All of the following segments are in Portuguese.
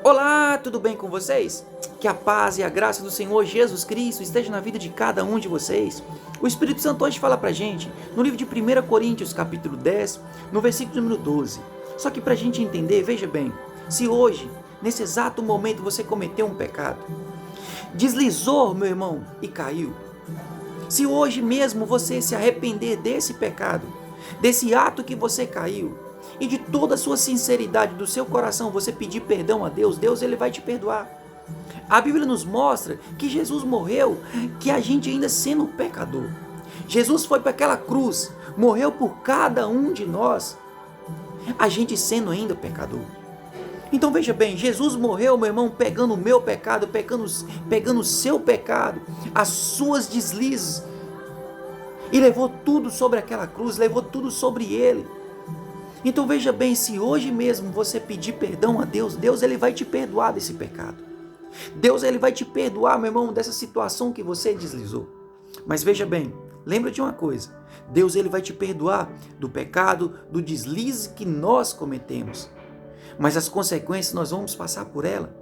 Olá, tudo bem com vocês? Que a paz e a graça do Senhor Jesus Cristo esteja na vida de cada um de vocês. O Espírito Santo hoje fala pra gente no livro de 1 Coríntios, capítulo 10, no versículo número 12. Só que pra gente entender, veja bem, se hoje, nesse exato momento, você cometeu um pecado, deslizou, meu irmão, e caiu. Se hoje mesmo você se arrepender desse pecado, desse ato que você caiu, e de toda a sua sinceridade do seu coração você pedir perdão a Deus, Deus ele vai te perdoar. A Bíblia nos mostra que Jesus morreu, que a gente ainda sendo pecador. Jesus foi para aquela cruz, morreu por cada um de nós, a gente sendo ainda pecador. Então veja bem, Jesus morreu, meu irmão, pegando o meu pecado, pegando o seu pecado, as suas deslizes, e levou tudo sobre aquela cruz, levou tudo sobre ele. Então veja bem, se hoje mesmo você pedir perdão a Deus, Deus ele vai te perdoar desse pecado. Deus ele vai te perdoar, meu irmão, dessa situação que você deslizou. Mas veja bem, lembra de uma coisa, Deus ele vai te perdoar do pecado, do deslize que nós cometemos. Mas as consequências nós vamos passar por ela.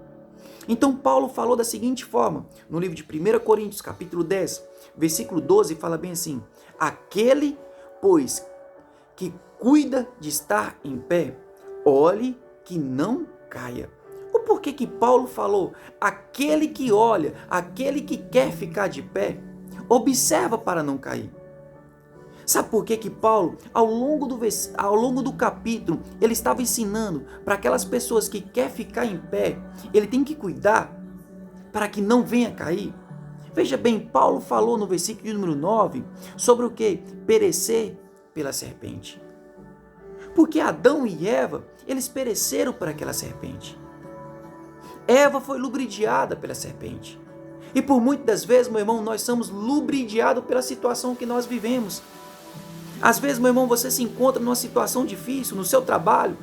Então Paulo falou da seguinte forma, no livro de 1 Coríntios, capítulo 10, versículo 12, fala bem assim: aquele, pois, que cuida de estar em pé, olhe que não caia. O porquê que Paulo falou, aquele que olha, aquele que quer ficar de pé, observa para não cair. Sabe por que Paulo, ao longo do capítulo, ele estava ensinando para aquelas pessoas que querem ficar em pé, ele tem que cuidar para que não venha cair? Veja bem, Paulo falou no versículo número 9 sobre o que? Perecer pela serpente. Porque Adão e Eva, eles pereceram por aquela serpente. Eva foi lubridiada pela serpente. E por muitas das vezes, meu irmão, nós somos lubridiados pela situação que nós vivemos. Às vezes, meu irmão, você se encontra numa situação difícil, no seu trabalho,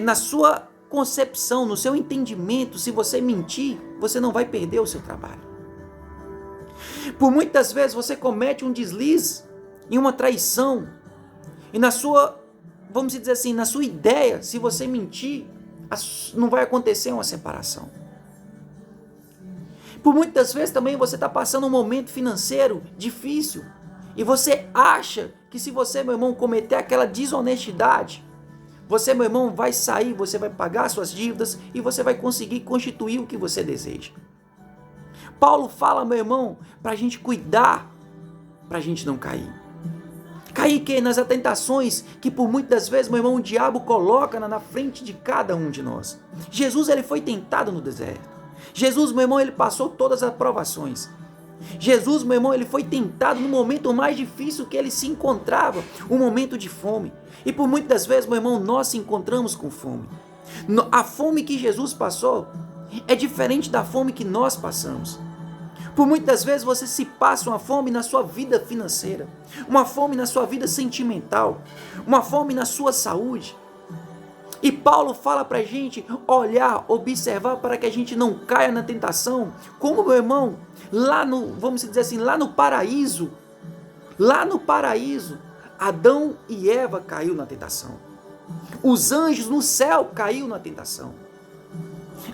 na sua concepção, no seu entendimento, se você mentir, você não vai perder o seu trabalho. Por muitas vezes você comete um deslize e uma traição, e na sua, vamos dizer assim, na sua ideia, se você mentir, não vai acontecer uma separação. Por muitas vezes também você está passando um momento financeiro difícil, e você acha que se você, meu irmão, cometer aquela desonestidade, você, meu irmão, vai sair, você vai pagar suas dívidas e você vai conseguir constituir o que você deseja. Paulo fala, meu irmão, para a gente cuidar, para a gente não cair. Cair que? Nas tentações que por muitas vezes, meu irmão, o diabo coloca na frente de cada um de nós. Jesus, ele foi tentado no deserto. Jesus, meu irmão, ele passou todas as provações. Jesus, meu irmão, ele foi tentado no momento mais difícil que ele se encontrava, um momento de fome. E por muitas vezes, meu irmão, nós se encontramos com fome. A fome que Jesus passou é diferente da fome que nós passamos. Por muitas vezes você se passa uma fome na sua vida financeira, uma fome na sua vida sentimental, uma fome na sua saúde. E Paulo fala para a gente olhar, observar para que a gente não caia na tentação. Como, meu irmão, lá no, vamos dizer assim, lá no paraíso, Adão e Eva caiu na tentação. Os anjos no céu caiu na tentação.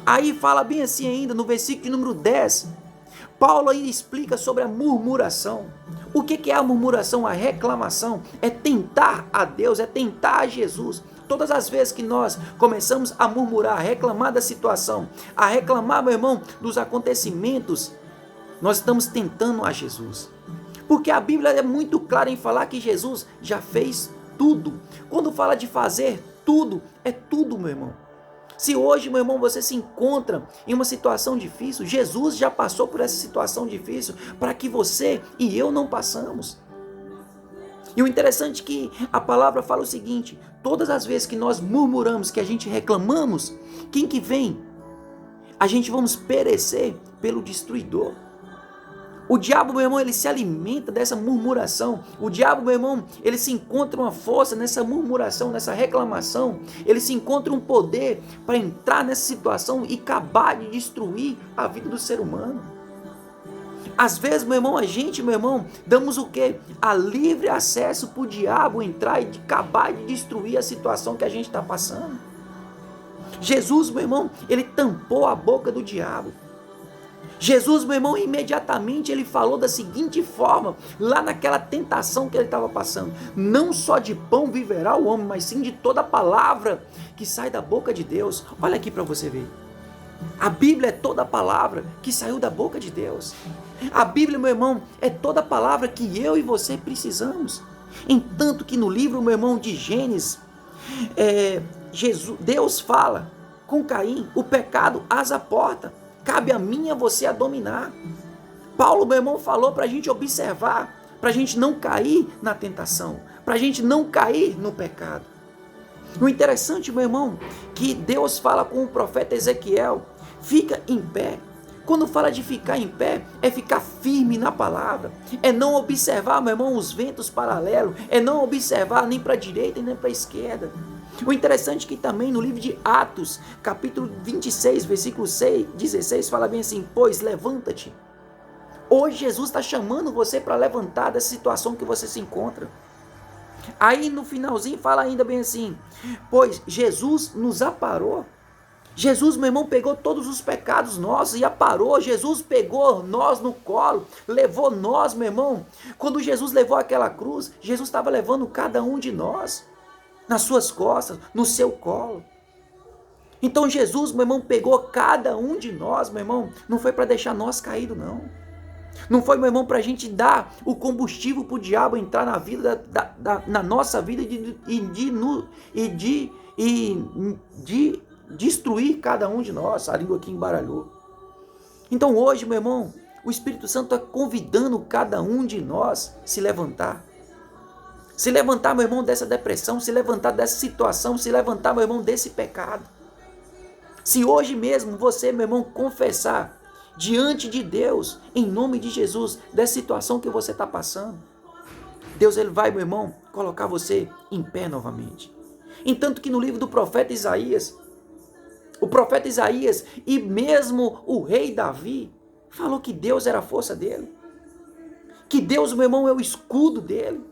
Aí fala bem assim ainda no versículo número 10, Paulo ainda explica sobre a murmuração. O que é a murmuração? A reclamação é tentar a Deus, é tentar a Jesus. Todas as vezes que nós começamos a murmurar, a reclamar da situação, a reclamar, meu irmão, dos acontecimentos, nós estamos tentando a Jesus. Porque a Bíblia é muito clara em falar que Jesus já fez tudo. Quando fala de fazer tudo, é tudo, meu irmão. Se hoje, meu irmão, você se encontra em uma situação difícil, Jesus já passou por essa situação difícil para que você e eu não passamos. E o interessante é que a palavra fala o seguinte: todas as vezes que nós murmuramos, que a gente reclamamos, quem que vem? A gente vamos perecer pelo destruidor. O diabo, meu irmão, ele se alimenta dessa murmuração. O diabo, meu irmão, ele se encontra uma força nessa murmuração, nessa reclamação. Ele se encontra um poder para entrar nessa situação e acabar de destruir a vida do ser humano. Às vezes, meu irmão, a gente, meu irmão, damos o quê? A livre acesso para o diabo entrar e acabar de destruir a situação que a gente está passando. Jesus, meu irmão, ele tampou a boca do diabo. Jesus, meu irmão, imediatamente ele falou da seguinte forma, lá naquela tentação que ele estava passando: não só de pão viverá o homem, mas sim de toda palavra que sai da boca de Deus. Olha aqui para você ver. A Bíblia é toda a palavra que saiu da boca de Deus. A Bíblia, meu irmão, é toda a palavra que eu e você precisamos. Entanto que no livro, meu irmão, de Gênesis, Deus fala com Caim: o pecado as aporta, cabe a mim e a você a dominar. Paulo, meu irmão, falou para a gente observar, para a gente não cair na tentação, para a gente não cair no pecado. O interessante, meu irmão, que Deus fala com o profeta Ezequiel: fica em pé. Quando fala de ficar em pé, é ficar firme na palavra, é não observar, meu irmão, os ventos paralelos, é não observar nem para a direita e nem para a esquerda. O interessante é que também no livro de Atos, capítulo 26, versículo 16, fala bem assim: pois levanta-te. Hoje Jesus está chamando você para levantar dessa situação que você se encontra. Aí no finalzinho fala ainda bem assim: pois Jesus nos aparou. Jesus, meu irmão, pegou todos os pecados nossos e aparou. Jesus pegou nós no colo, levou nós, meu irmão. Quando Jesus levou aquela cruz, Jesus estava levando cada um de nós nas suas costas, no seu colo. Então Jesus, meu irmão, pegou cada um de nós, meu irmão. Não foi para deixar nós caídos, não. Não foi, meu irmão, para a gente dar o combustível para o diabo entrar na vida, na nossa vida de destruir cada um de nós. A língua aqui embaralhou. Então hoje, meu irmão, o Espírito Santo está convidando cada um de nós a se levantar. Se levantar, meu irmão, dessa depressão, se levantar dessa situação, se levantar, meu irmão, desse pecado. Se hoje mesmo você, meu irmão, confessar diante de Deus, em nome de Jesus, dessa situação que você está passando, Deus, ele vai, meu irmão, colocar você em pé novamente. Entanto que no livro do profeta Isaías, o profeta Isaías e mesmo o rei Davi falou que Deus era a força dele, que Deus, meu irmão, é o escudo dele,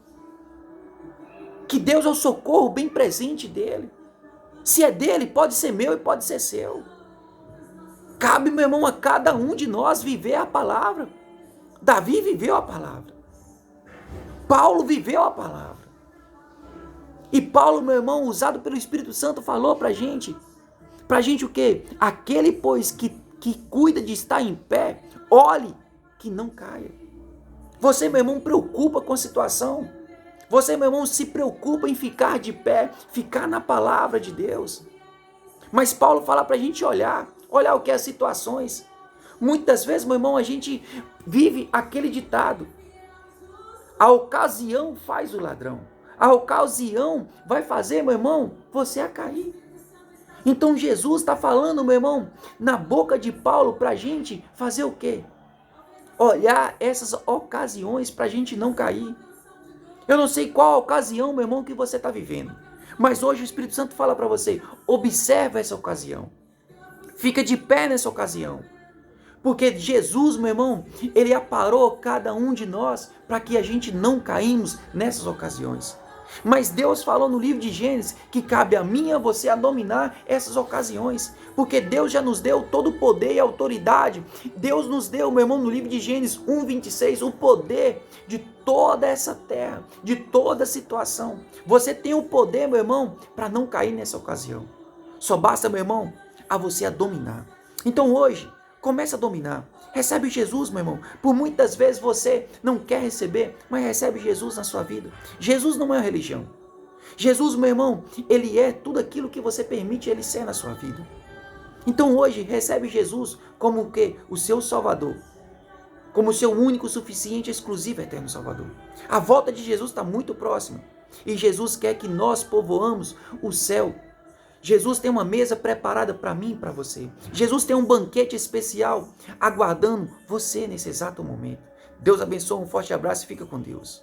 que Deus é o socorro bem presente dele. Se é dele, pode ser meu e pode ser seu. Cabe, meu irmão, a cada um de nós viver a palavra. Davi viveu a palavra. Paulo viveu a palavra. E Paulo, meu irmão, usado pelo Espírito Santo, falou pra gente o quê? Aquele, pois, que cuida de estar em pé, olhe que não caia. Você, meu irmão, preocupa com a situação. Você, meu irmão, se preocupa em ficar de pé, ficar na palavra de Deus. Mas Paulo fala pra gente olhar o que é as situações. Muitas vezes, meu irmão, a gente vive aquele ditado: a ocasião faz o ladrão. A ocasião vai fazer, meu irmão, você a cair. Então Jesus está falando, meu irmão, na boca de Paulo pra gente fazer o quê? Olhar essas ocasiões pra gente não cair. Eu não sei qual a ocasião, meu irmão, que você está vivendo. Mas hoje o Espírito Santo fala para você: observa essa ocasião. Fica de pé nessa ocasião. Porque Jesus, meu irmão, ele aparou cada um de nós para que a gente não caímos nessas ocasiões. Mas Deus falou no livro de Gênesis que cabe a mim e a você a dominar essas ocasiões. Porque Deus já nos deu todo o poder e autoridade. Deus nos deu, meu irmão, no livro de Gênesis 1:26, o poder de toda essa terra, de toda situação. Você tem o poder, meu irmão, para não cair nessa ocasião. Só basta, meu irmão, a você a dominar. Então hoje, comece a dominar. Recebe Jesus, meu irmão. Por muitas vezes você não quer receber, mas recebe Jesus na sua vida. Jesus não é uma religião. Jesus, meu irmão, ele é tudo aquilo que você permite ele ser na sua vida. Então hoje, recebe Jesus como o quê? O seu Salvador. Como o seu único, suficiente, exclusivo, eterno Salvador. A volta de Jesus está muito próxima. E Jesus quer que nós povoamos o céu. Jesus tem uma mesa preparada para mim e para você. Jesus tem um banquete especial aguardando você nesse exato momento. Deus abençoe, um forte abraço e fica com Deus.